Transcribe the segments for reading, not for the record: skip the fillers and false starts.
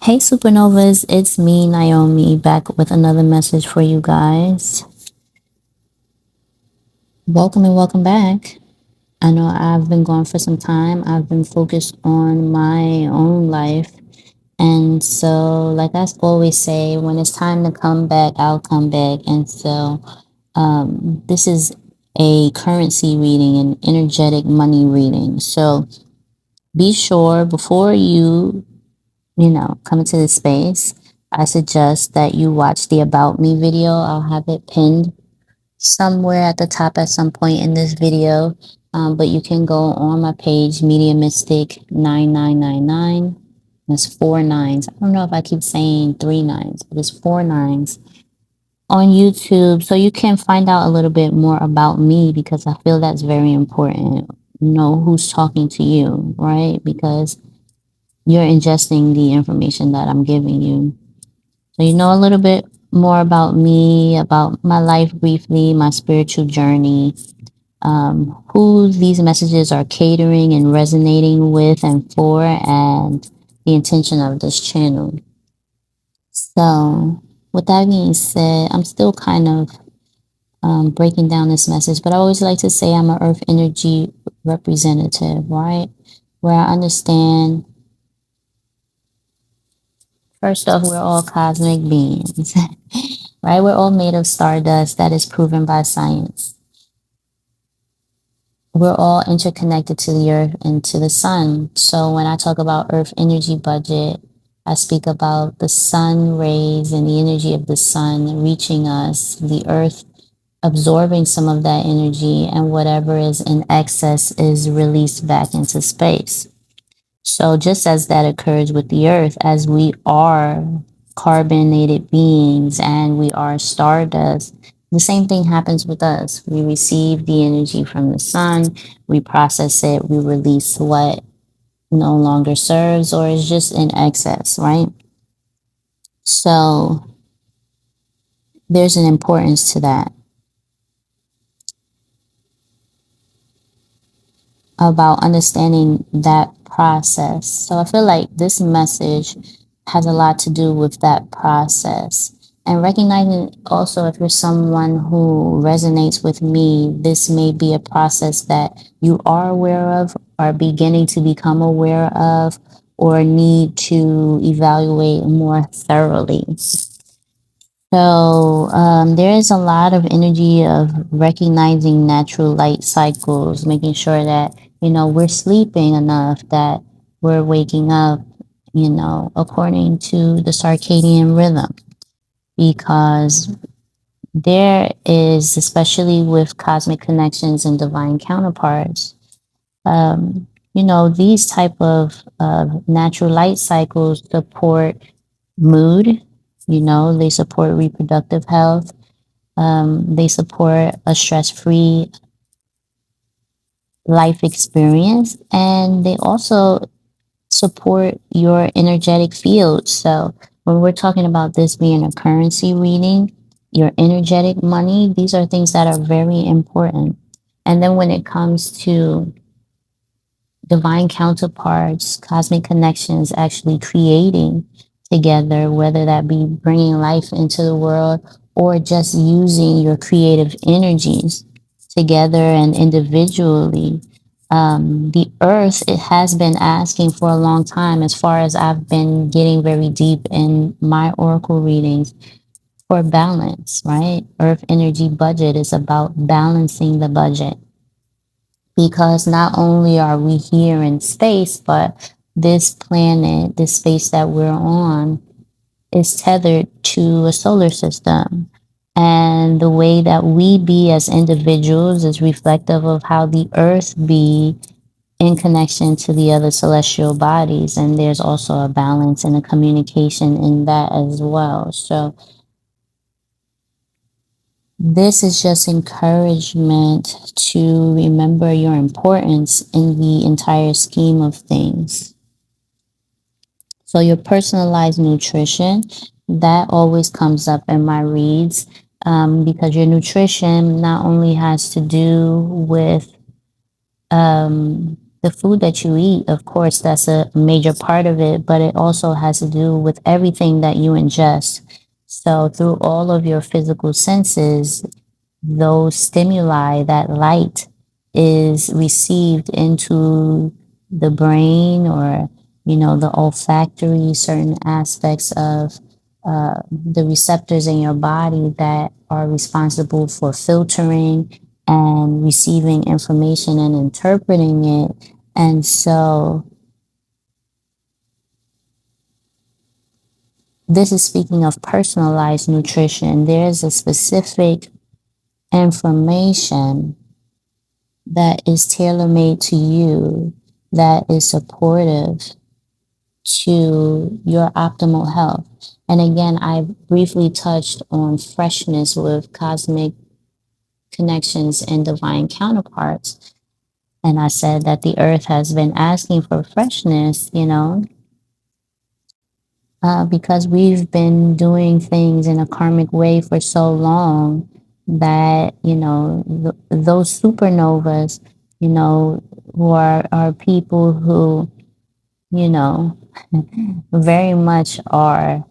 Hey Supernovas, it's me, Naomi, back with another message for you guys. Welcome and welcome back. I know I've been gone for some time. I've been focused on my own life. And so, like I always say, when it's time to come back, I'll come back. And so, this is a currency reading, an energetic money reading. So, be sure before you come into this space, I suggest that you watch the About Me video. I'll have it pinned somewhere at the top at some point in this video. But you can go on my page, Media Mystic 9999. That's four nines. I don't know if I keep saying three nines, but it's four nines on YouTube. So you can find out a little bit more about me because I feel that's very important. Know who's talking to you, right? Because you're ingesting the information that I'm giving you. So you know a little bit more about me, about my life briefly, my spiritual journey, who these messages are catering and resonating with and for, and the intention of this channel. So, with that being said, I'm still kind of breaking down this message, but I always like to say I'm an earth energy representative, right? Where I understand, first off, we're all cosmic beings, right? We're all made of stardust. That is proven by science. We're all interconnected to the earth and to the sun. So when I talk about earth energy budget, I speak about the sun rays and the energy of the sun reaching us, the earth absorbing some of that energy, and whatever is in excess is released back into space. So just as that occurs with the earth, as we are carbonated beings and we are stardust, the same thing happens with us. We receive the energy from the sun, we process it, we release what no longer serves or is just in excess, right? So there's an importance to that about understanding that process. So I feel like this message has a lot to do with that process. And recognizing also if you're someone who resonates with me, this may be a process that you are aware of, are beginning to become aware of, or need to evaluate more thoroughly. So there is a lot of energy of recognizing natural light cycles, making sure that we're sleeping enough, that we're waking up, according to the circadian rhythm, because there is, especially with cosmic connections and divine counterparts, these type of natural light cycles support mood. They support reproductive health. They support a stress-free life experience, and they also support your energetic field. So when we're talking about this being a currency reading, your energetic money, these are things that are very important. And then when it comes to divine counterparts, cosmic connections actually creating together, whether that be bringing life into the world or just using your creative energies together and individually. The earth, it has been asking for a long time, as far as I've been getting very deep in my oracle readings, for balance, right? Earth energy budget is about balancing the budget, because not only are we here in space, but this planet, this space that we're on, is tethered to a solar system. And the way that we be as individuals is reflective of how the earth be in connection to the other celestial bodies. And there's also a balance and a communication in that as well. So this is just encouragement to remember your importance in the entire scheme of things. So your personalized nutrition, that always comes up in my reads, because your nutrition not only has to do with the food that you eat, of course, that's a major part of it, but it also has to do with everything that you ingest. So, through all of your physical senses, those stimuli, that light is received into the brain, or, the olfactory, certain aspects of the receptors in your body that are responsible for filtering and receiving information and interpreting it. And so, this is speaking of personalized nutrition. There's a specific information that is tailor made to you, that is supportive to your optimal health. And again, I briefly touched on freshness with cosmic connections and divine counterparts. And I said that the earth has been asking for freshness, because we've been doing things in a karmic way for so long that, those supernovas, who are people who, you know, very much are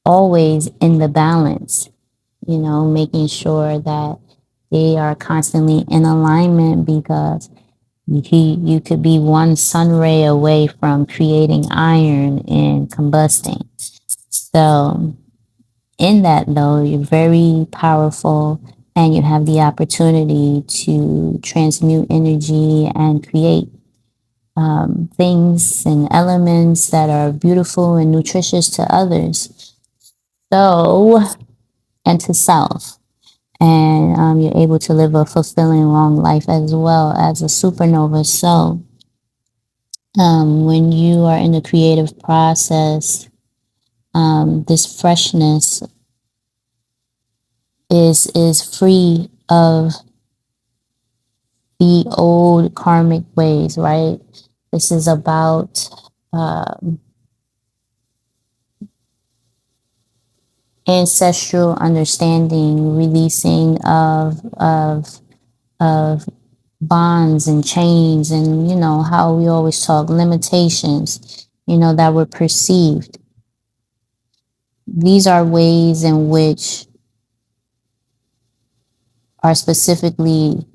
always in the balance, making sure that they are constantly in alignment, because you could be one sun ray away from creating iron and combusting. So, in that, though, you're very powerful, and you have the opportunity to transmute energy and create things and elements that are beautiful and nutritious to others. So, and to self. And you're able to live a fulfilling long life as well as a supernova. So, when you are in the creative process, this freshness is free of the old karmic ways, right? This is about ancestral understanding, releasing of bonds and chains, and how we always talk limitations, that were perceived. These are ways in which are specifically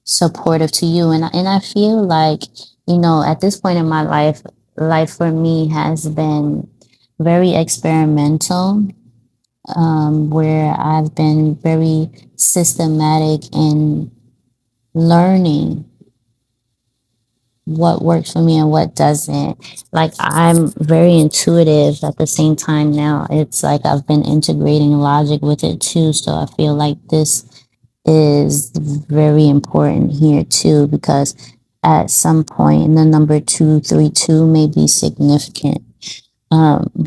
supportive to you. And I feel like, at this point in my life for me has been very experimental, where I've been very systematic in learning what works for me and what doesn't. Like, I'm very intuitive at the same time now. It's like I've been integrating logic with it too. So I feel like this is very important here too, because at some point the number 232 may be significant. Um,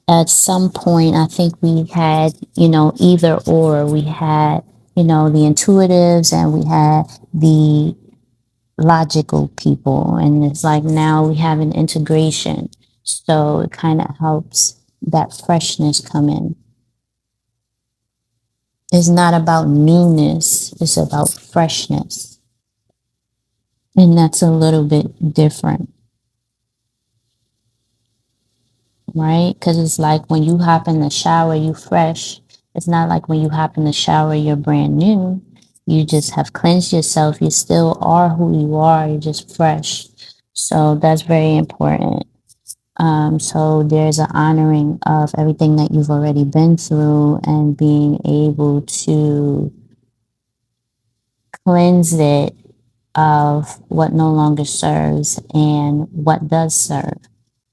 at some point, I think we had, either or. We had, the intuitives, and we had the logical people. And it's like now we have an integration. So it kind of helps that freshness come in. It's not about newness, it's about freshness. And that's a little bit different, right? Because it's like when you hop in the shower, you fresh. It's not like when you hop in the shower, you're brand new. You just have cleansed yourself. You still are who you are, you're just fresh. So that's very important. So there's an honoring of everything that you've already been through, and being able to cleanse it of what no longer serves and what does serve.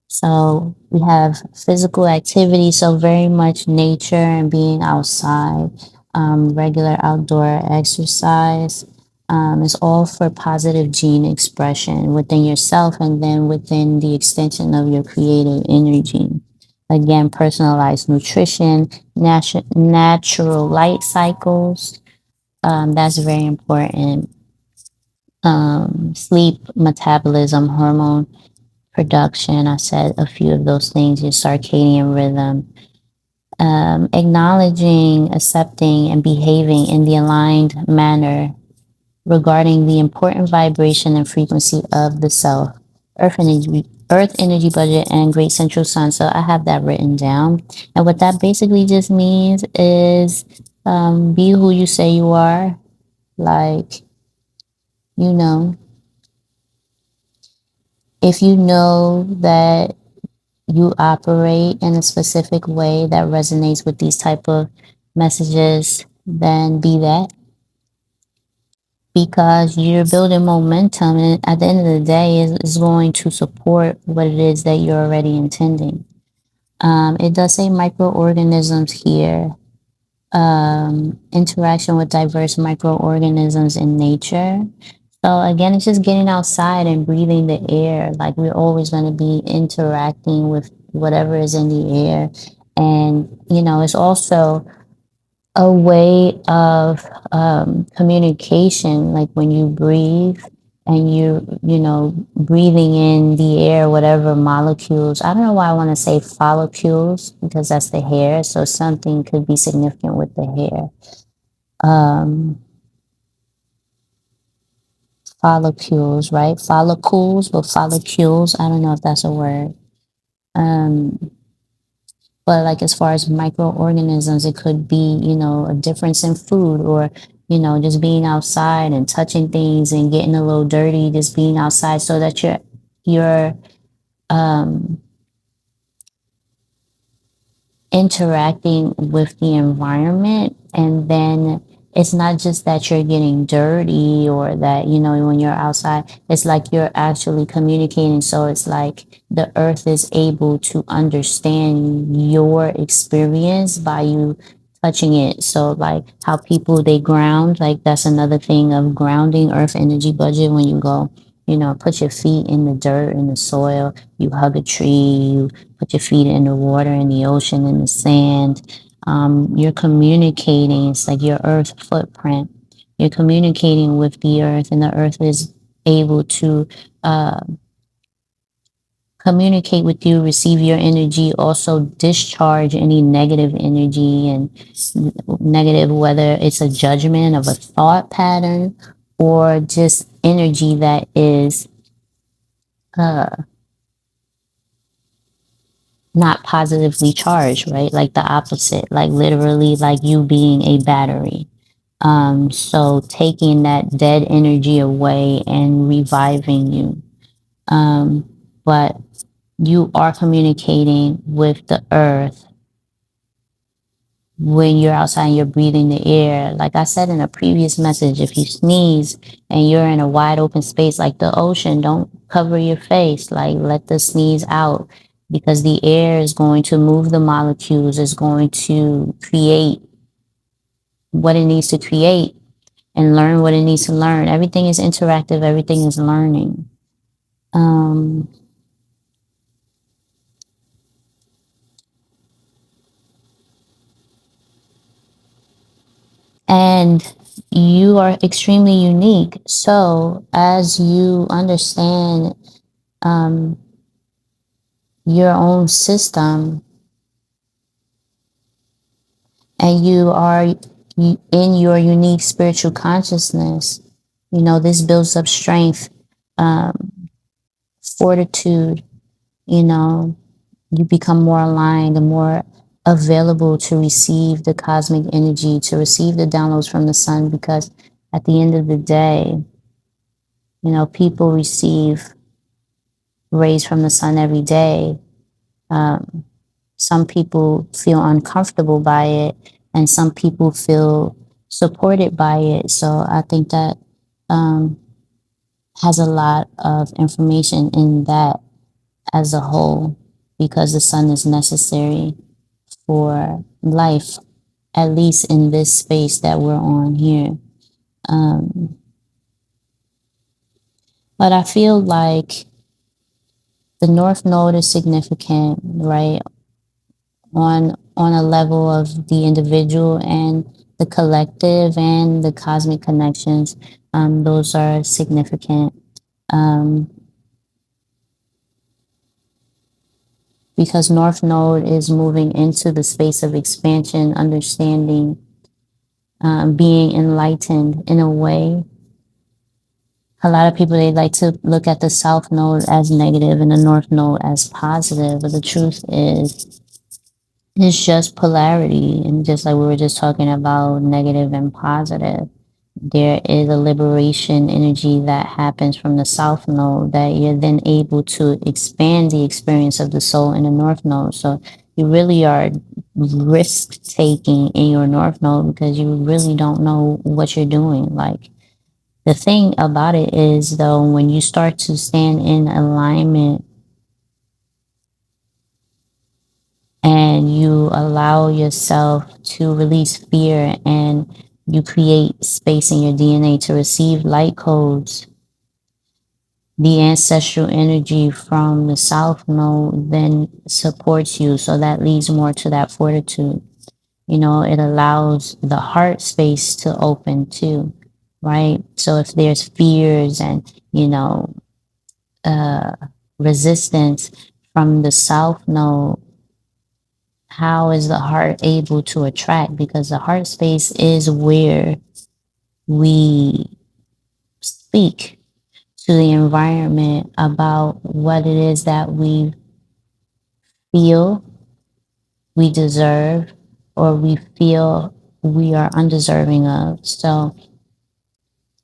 So we have physical activity, so very much nature and being outside, regular outdoor exercise. Is all for positive gene expression within yourself, and then within the extension of your creative energy. Again, personalized nutrition, natural light cycles. That's very important. Sleep, metabolism, hormone production. I said a few of those things, your circadian rhythm. Acknowledging, accepting, and behaving in the aligned manner regarding the important vibration and frequency of the self, earth energy budget, and great central sun. So I have that written down. And what that basically just means is be who you say you are. Like, you know, if you know that you operate in a specific way that resonates with these type of messages, then be that, because you're building momentum, and at the end of the day is going to support what it is that you're already intending. It does say microorganisms here, interaction with diverse microorganisms in nature. So again, it's just getting outside and breathing the air. Like, we're always going to be interacting with whatever is in the air. And, it's also a way of communication, like when you breathe and breathing in the air, whatever molecules. I don't know why I want to say follicles, because that's the hair. So something could be significant with the hair. Um, Follicles, right? Follicles, but follicles. I don't know if that's a word. Um, But like, as far as microorganisms, it could be, a difference in food, or, just being outside and touching things and getting a little dirty, just being outside so that you're um, interacting with the environment. And then it's not just that you're getting dirty, or that, when you're outside, it's like you're actually communicating. So it's like the earth is able to understand your experience by you touching it. So like how people, they ground, like that's another thing of grounding, earth energy budget. When you go, put your feet in the dirt, in the soil, you hug a tree, you put your feet in the water, in the ocean, in the sand. You're communicating. It's like your earth footprint. You're communicating with the earth, and the earth is able to uh, communicate with you, receive your energy, also discharge any negative energy and negative, whether it's a judgment of a thought pattern, or just energy that is uh, not positively charged, right? Like the opposite, like literally like you being a battery. So taking that dead energy away and reviving you. But you are communicating with the earth when you're outside and you're breathing the air. Like I said in a previous message, if you sneeze and you're in a wide open space like the ocean, don't cover your face. Like, let the sneeze out, because the air is going to move the molecules, is going to create what it needs to create and learn what it needs to learn. Everything is interactive, everything is learning. Um, and you are extremely unique. So, as you understand um, your own system, and you are in your unique spiritual consciousness, this builds up strength, um, fortitude. you know you become more aligned and more available to receive the cosmic energy, to receive the downloads from the sun, because at the end of the day, people receive rays from the sun every day. um, some people feel uncomfortable by it, and some people feel supported by it. So I think that um, has a lot of information in that as a whole, because the sun is necessary for life, at least in this space that we're on here. Um, but I feel like the North Node is significant, right? On a level of the individual and the collective and the cosmic connections. Those are significant. Um, because North Node is moving into the space of expansion, understanding, being enlightened in a way. A lot of people, they like to look at the South Node as negative and the North Node as positive, but the truth is it's just polarity. And just like we were just talking about negative and positive, there is a liberation energy that happens from the South Node that you're then able to expand the experience of the soul in the North Node. So you really are risk taking in your North Node because you really don't know what you're doing. Like, the thing about it is, though, when you start to stand in alignment and you allow yourself to release fear and you create space in your DNA to receive light codes, the ancestral energy from the South Node then supports you. So that leads more to that fortitude. It allows the heart space to open too, right? So if there's fears and, uh, resistance from the South Node, how is the heart able to attract? Because the heart space is where we speak to the environment about what it is that we feel we deserve or we feel we are undeserving of. So,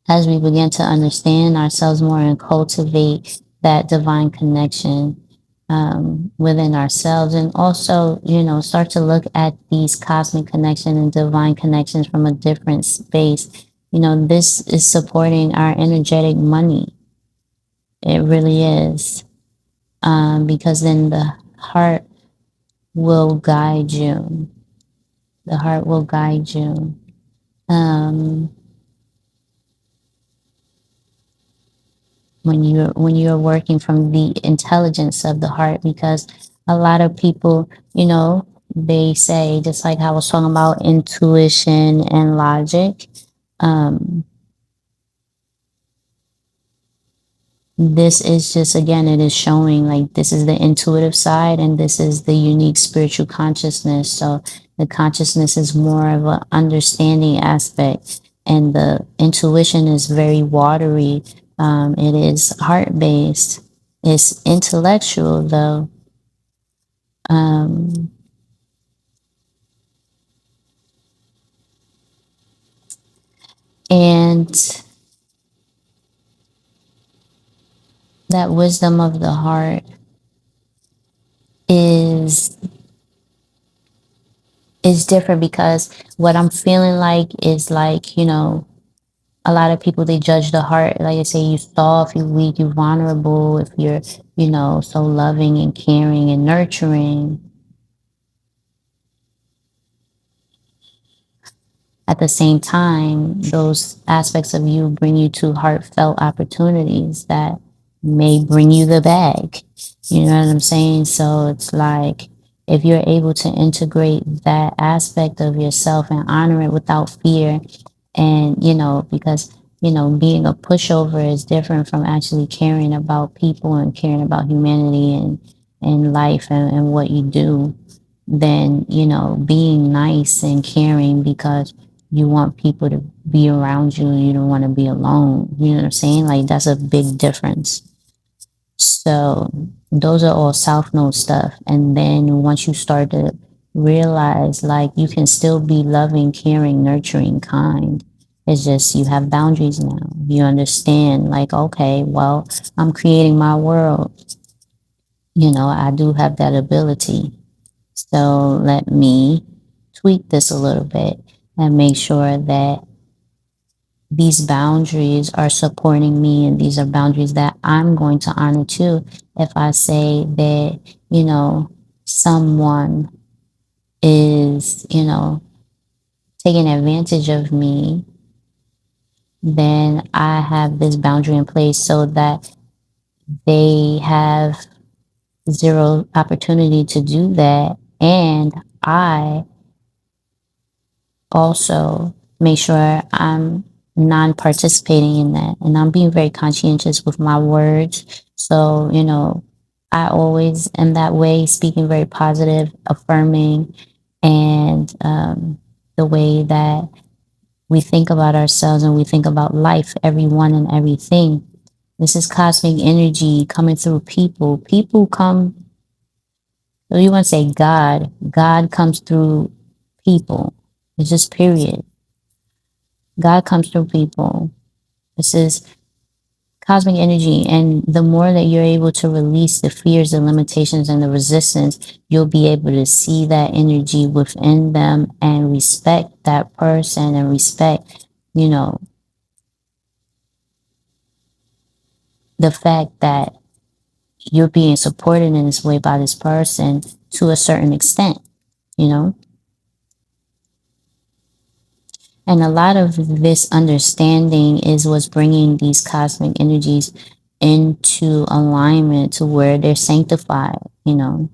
as we begin to understand ourselves more and cultivate that divine connection within ourselves, and also, start to look at these cosmic connections and divine connections from a different space. This is supporting our energetic money. It really is. Because then the heart will guide you. The heart will guide you. Um, when you're working from the intelligence of the heart, because a lot of people, they say, just like I was talking about intuition and logic, um, this is just, again, it is showing like this is the intuitive side and this is the unique spiritual consciousness. So the consciousness is more of an understanding aspect and the intuition is very watery. It is heart based. It's intellectual though. um, and that wisdom of the heart is is different, because what I'm feeling like is like, a lot of people, they judge the heart, like I say, you soft, you weak, you vulnerable, if you're, so loving and caring and nurturing. At the same time, those aspects of you bring you to heartfelt opportunities that may bring you the bag. You know what I'm saying? So it's like, if you're able to integrate that aspect of yourself and honor it without fear, and, because, being a pushover is different from actually caring about people and caring about humanity and life and what you do, then, being nice and caring because you want people to be around you and you don't want to be alone. You know what I'm saying? Like, that's a big difference. So those are all South Node stuff. And then once you start to realize, like, you can still be loving, caring, nurturing, kind. It's just you have boundaries now. You understand, like, okay, well, I'm creating my world. I do have that ability. So let me tweak this a little bit and make sure that these boundaries are supporting me and these are boundaries that I'm going to honor too. If I say that, someone is, taking advantage of me, then I have this boundary in place so that they have zero opportunity to do that. And I also make sure I'm non participating in that. And I'm being very conscientious with my words. So, I always am that way, speaking very positive, affirming, and the way that we think about ourselves and we think about life, everyone and everything. This is cosmic energy coming through people. People come, so you want to say God, God comes through people. It's just period. God comes through people. This is cosmic energy. And the more that you're able to release the fears, the limitations, and the resistance, you'll be able to see that energy within them and respect that person and respect, you know, the fact that you're being supported in this way by this person to a certain extent, you know? And a lot of this understanding is what's bringing these cosmic energies into alignment to where they're sanctified, you know,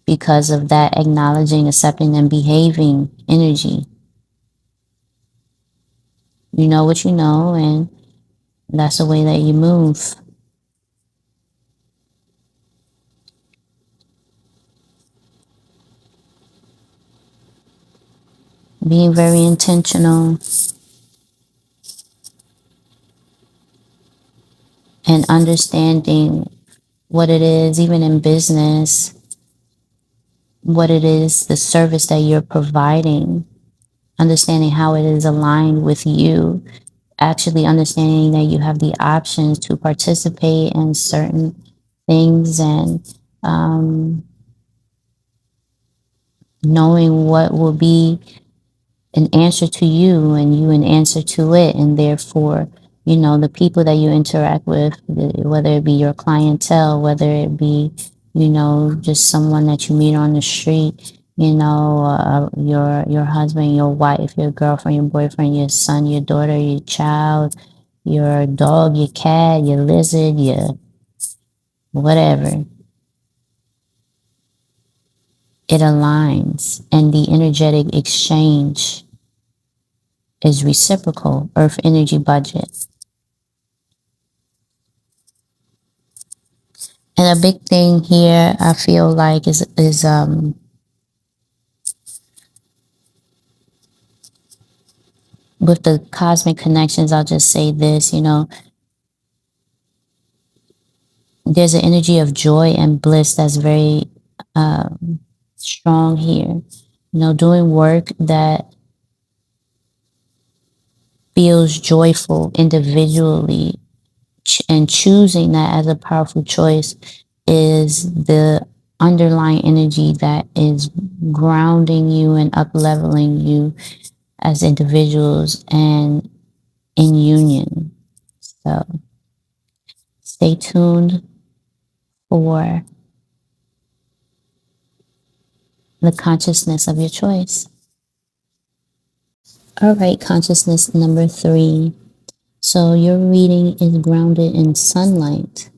because of that acknowledging, accepting, and behaving energy. You know what you know, and that's the way that you move. Being very intentional and understanding what it is, even in business, what it is, the service that you're providing, understanding how it is aligned with you, actually understanding that you have the options to participate in certain things and knowing what will be an answer to you and you an answer to it. And therefore, you know, the people that you interact with, whether it be your clientele, whether it be, you know, just someone that you meet on the street, you know, your husband, your wife, your girlfriend, your boyfriend, your son, your daughter, your child, your dog, your cat, your lizard, your whatever, it aligns and the energetic exchange is reciprocal. Earth energy budget. And a big thing here, I feel like, is with the cosmic connections. I'll just say this, you know, there's an energy of joy and bliss that's very strong here. You know, doing work that feels joyful individually and choosing that as a powerful choice is the underlying energy that is grounding you and up leveling you as individuals and in union. So stay tuned for the consciousness of your choice. All right, consciousness number 3. So your reading is grounded in sunlight,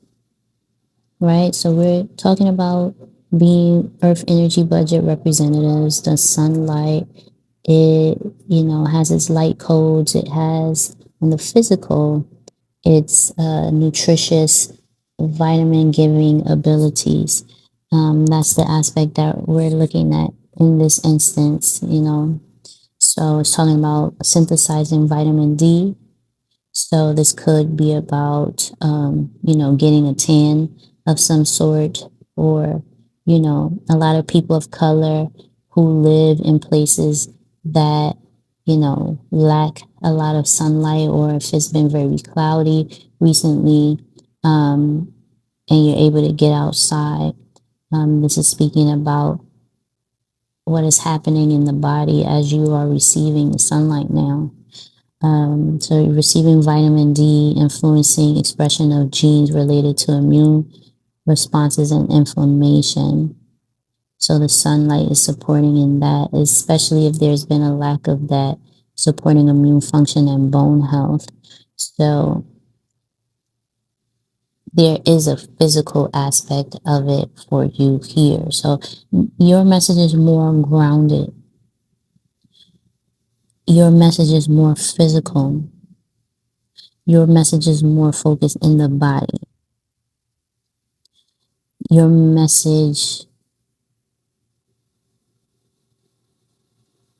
right? So we're talking about being earth energy budget representatives, the sunlight. It, you know, has its light codes. It has on the physical, its nutritious vitamin giving abilities. That's the aspect that we're looking at in this instance, you know. So it's talking about synthesizing vitamin D. So this could be about, you know, getting a tan of some sort, or, you know, a lot of people of color who live in places that, you know, lack a lot of sunlight, or if it's been very cloudy recently, and you're able to get outside. This is speaking about what is happening in the body as you are receiving the sunlight now. So receiving vitamin D influencing expression of genes related to immune responses and inflammation. So the sunlight is supporting in that, especially if there's been a lack of that, supporting immune function and bone health. So there is a physical aspect of it for you here. So your message is more grounded. Your message is more physical. your message is more focused in the body. Your message,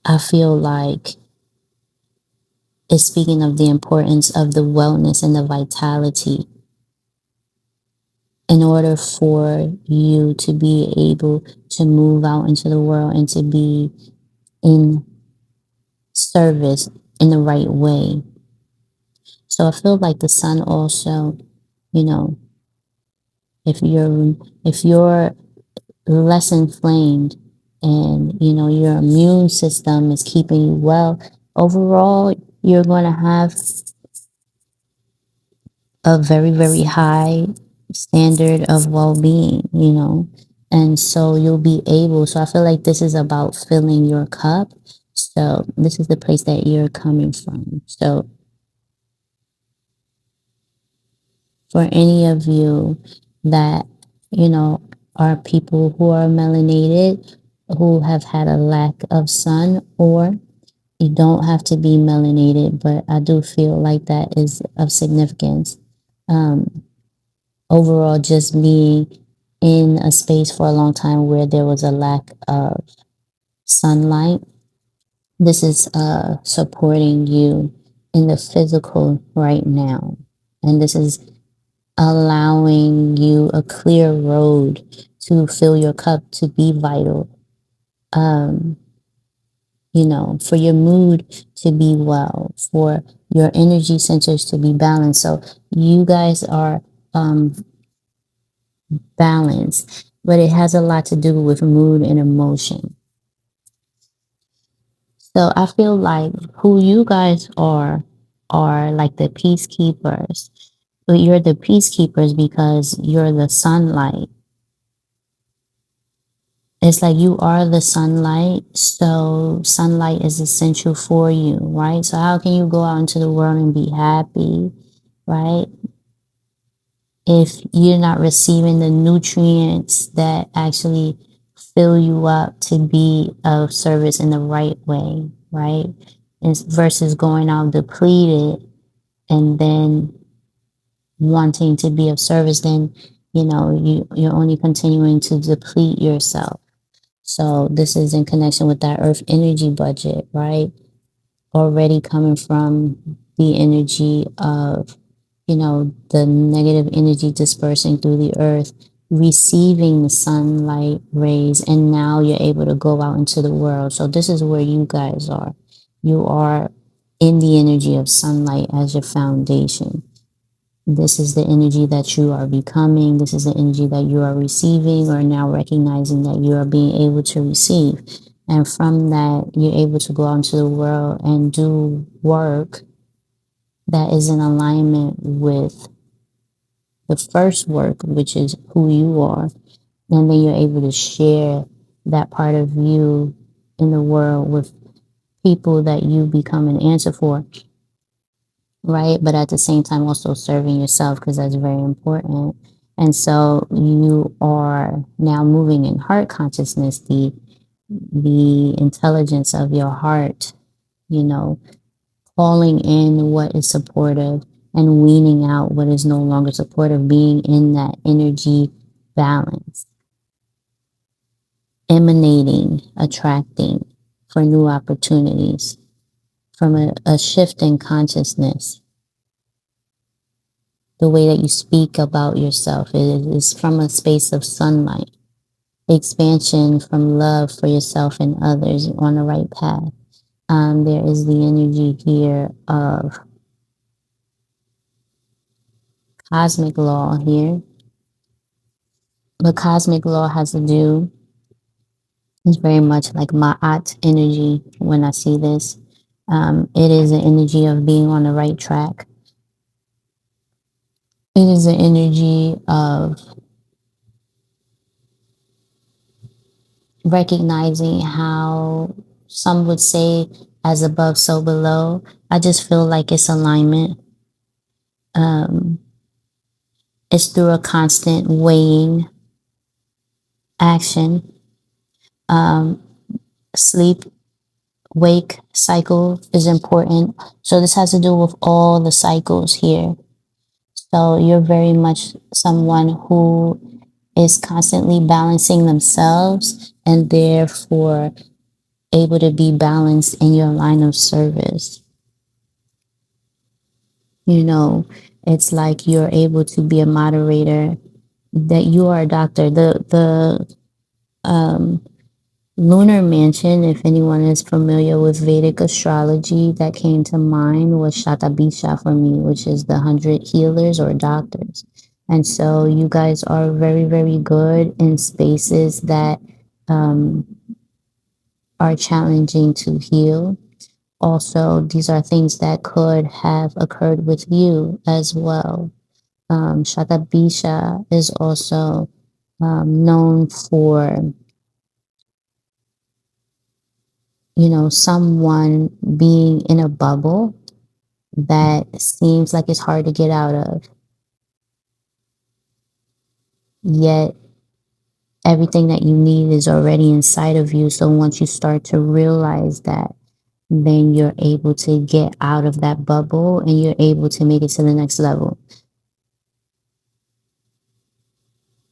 I feel like, is speaking of the importance of the wellness and the vitality in order for you to be able to move out into the world and to be in service in the right way. So I feel like the sun also, you know, if you're less inflamed and your immune system is keeping you well, overall you're going to have a very, very high standard of well-being. And so you'll be able, so I feel like this is about filling your cup. So this is the place that you're coming from. So for any of you that, you know, are people who are melanated, who have had a lack of sun, or you don't have to be melanated, but I do feel like that is of significance. Overall, just being in a space for a long time where there was a lack of sunlight, this is supporting you in the physical right now. And this is allowing you a clear road to fill your cup, to be vital, um, for your mood to be well, for your energy centers to be balanced. So you guys are balanced, but it has a lot to do with mood and emotion. So I feel like who you guys are like the peacekeepers. But you're the peacekeepers because you're the sunlight. It's like you are the sunlight, so sunlight is essential for you, right? So how can you go out into the world and be happy, right? If you're not receiving the nutrients that actually fill you up to be of service in the right way, right? Versus going out depleted and then wanting to be of service, then you're only continuing to deplete yourself. So this is in connection with that earth energy budget, right? Already coming from the energy of, the negative energy dispersing through the earth, receiving the sunlight rays, and now you're able to go out into the world. So this is where you guys are. You are in the energy of sunlight as your foundation. This is the energy that you are becoming. This is the energy that you are receiving, or now recognizing that you are being able to receive. And from that, you're able to go out into the world and do work that is in alignment with the first work, which is who you are. And then you're able to share that part of you in the world with people that you become an answer for, right? But at the same time, also serving yourself, because that's very important. And so you are now moving in heart consciousness, the intelligence of your heart, you know, calling in what is supportive and weaning out what is no longer supportive, being in that energy balance, emanating, attracting for new opportunities from a shift in consciousness. The way that you speak about yourself is from a space of sunlight, expansion from love for yourself and others on the right path. There is the energy here of cosmic law here. The cosmic law has to do, it's very much like Ma'at energy when I see this. It is an energy of being on the right track. It is an energy of recognizing how some would say as above, so below. I just feel like it's alignment. Um, it's through a constant weighing action. Um, Sleep wake cycle is important. So this has to do with all the cycles here. So you're very much someone who is constantly balancing themselves and therefore able to be balanced in your line of service. You know, it's like you're able to be a moderator, that you are a doctor. The lunar mansion, if anyone is familiar with Vedic astrology, that came to mind was Shatabisha for me, which is the 100 healers or doctors. And so you guys are very, very good in spaces that um, are challenging to heal. Also, these are things that could have occurred with you as well. Shatabisha is also known for, someone being in a bubble that seems like it's hard to get out of. Yet everything that you need is already inside of you. So once you start to realize that, then you're able to get out of that bubble and you're able to make it to the next level.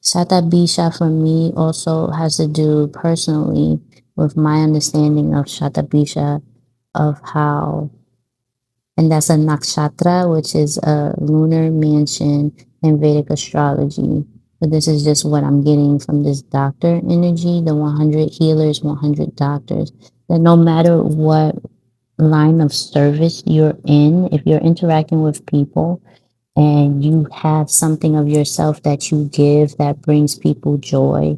Shatabisha for me also has to do personally with my understanding of Shatabisha, of how, and that's a nakshatra, which is a lunar mansion in Vedic astrology. But this is just what I'm getting from this doctor energy, the 100 healers, 100 doctors, that no matter what line of service you're in, if you're interacting with people and you have something of yourself that you give that brings people joy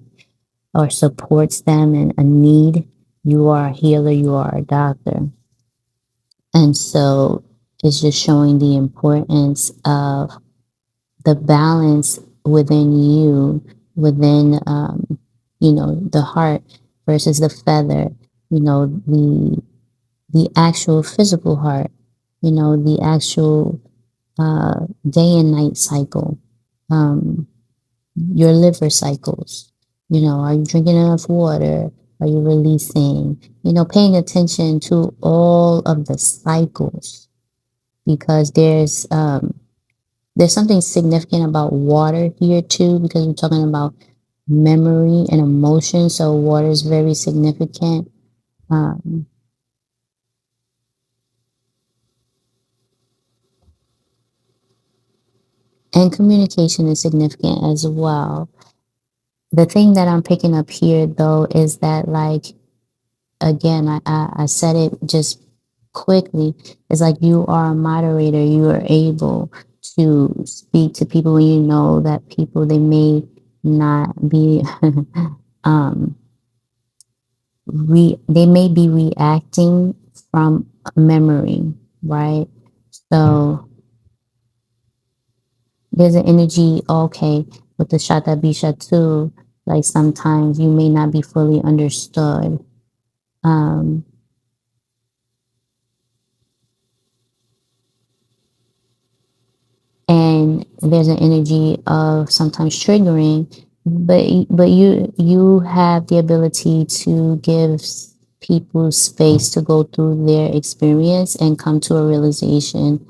or supports them in a need, you are a healer, you are a doctor. And so it's just showing the importance of the balance within you, within, the heart versus the feather, the actual physical heart, the actual day and night cycle, um, your liver cycles. Are you drinking enough water? Are you releasing? Paying attention to all of the cycles, because there's something significant about water here too, because we're talking about memory and emotion. So water is very significant. Um, and communication is significant as well. The thing that I'm picking up here though is that, like, again, I said it just quickly. It's like you are a moderator. You are able to speak to people when you know that people, they may not be um they may be reacting from memory, right? So there's an energy, okay, with the Shata Bisha too. Like sometimes you may not be fully understood. Um, and there's an energy of sometimes triggering, but you have the ability to give people space to go through their experience and come to a realization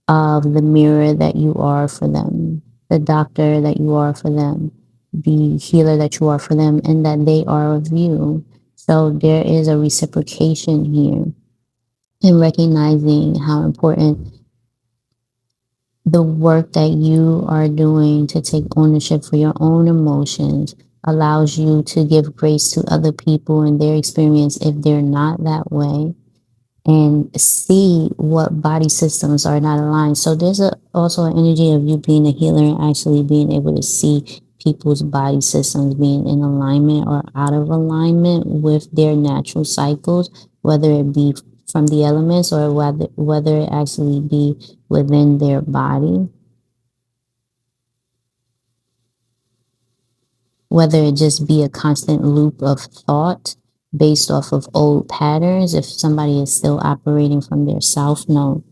of the mirror that you are for them, the doctor that you are for them, the healer that you are for them, and that they are of you. So there is a reciprocation here in recognizing how important the work that you are doing to take ownership for your own emotions allows you to give grace to other people and their experience if they're not that way, and see what body systems are not aligned. So there's also an energy of you being a healer and actually being able to see people's body systems being in alignment or out of alignment with their natural cycles, whether it be from the elements or whether it actually be within their body, whether it just be a constant loop of thought based off of old patterns, if somebody is still operating from their south node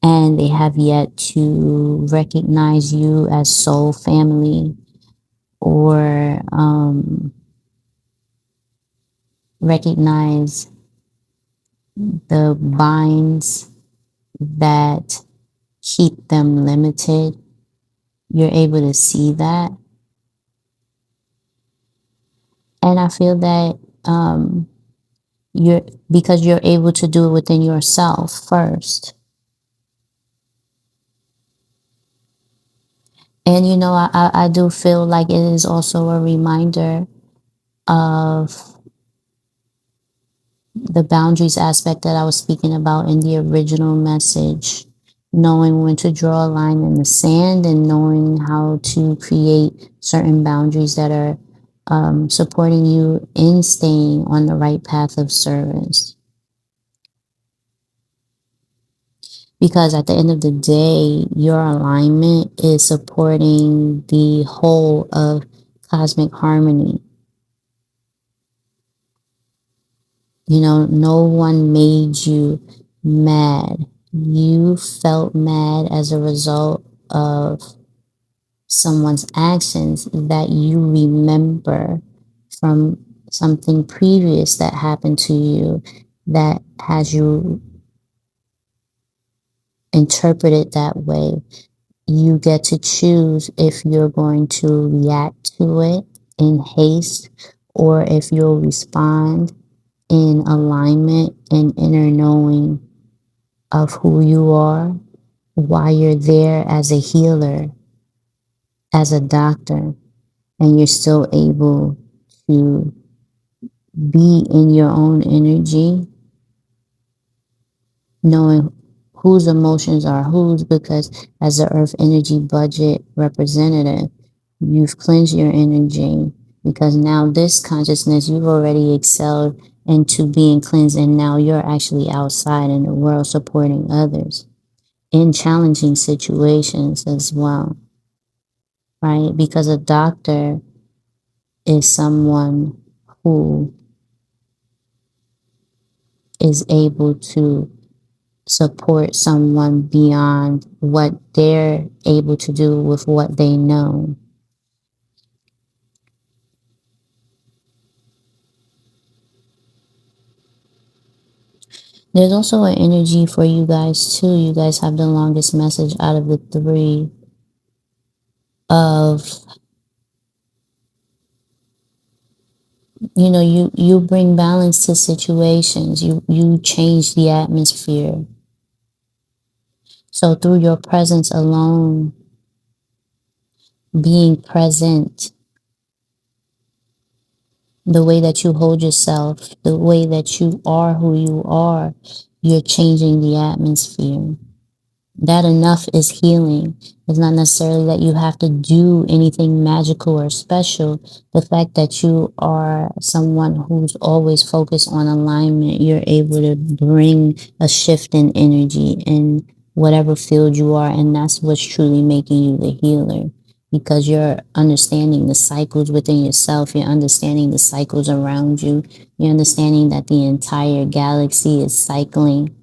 and they have yet to recognize you as soul family, or recognize the binds that keep them limited. You're able to see that. And I feel that you're because you're able to do it within yourself first. And I do feel like it is also a reminder of the boundaries aspect that I was speaking about in the original message. Knowing when to draw a line in the sand and knowing how to create certain boundaries that are supporting you in staying on the right path of service. Because at the end of the day, your alignment is supporting the whole of cosmic harmony. No one made you mad. You felt mad as a result of someone's actions that you remember from something previous that happened to you that has you interpreted that way. You get to choose if you're going to react to it in haste or if you'll respond in alignment and inner knowing of who you are, why you're there as a healer, as a doctor, and you're still able to be in your own energy, knowing whose emotions are whose, because as the Earth Energy Budget representative, you've cleansed your energy because now this consciousness, you've already excelled into being cleansed, and now you're actually outside in the world supporting others in challenging situations as well, right? Because a doctor is someone who is able to support someone beyond what they're able to do with what they know. There's also an energy for you guys too. You guys have the longest message out of the three of, you bring balance to situations. You change the atmosphere. So through your presence alone, being present, the way that you hold yourself, the way that you are who you are, you're changing the atmosphere. That enough is healing. It's not necessarily that you have to do anything magical or special. The fact that you are someone who's always focused on alignment, you're able to bring a shift in energy in whatever field you are. And that's what's truly making you the healer, because you're understanding the cycles within yourself. You're understanding the cycles around you. You're understanding that the entire galaxy is cycling,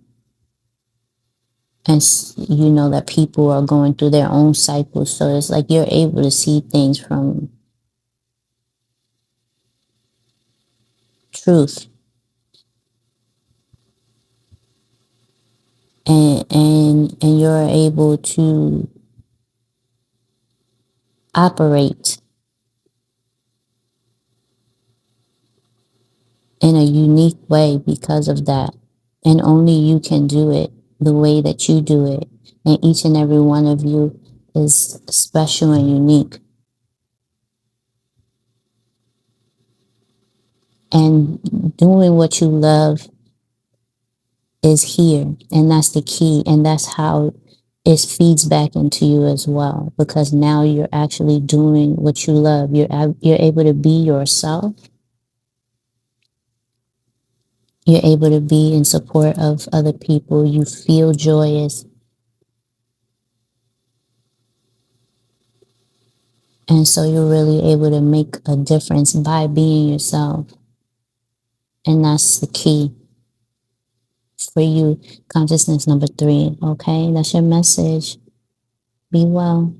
and you know that people are going through their own cycles, so it's like you're able to see things from truth, and you're able to operate in a unique way because of that, and only you can do it the way that you do it, and each and every one of you is special and unique, and doing what you love is here, and that's the key, and that's how it feeds back into you as well, because now you're actually doing what you love. You're able to be yourself. You're able to be in support of other people. You feel joyous, and so you're really able to make a difference by being yourself, and that's the key for you. Consciousness number 3. Okay, that's your message. Be well.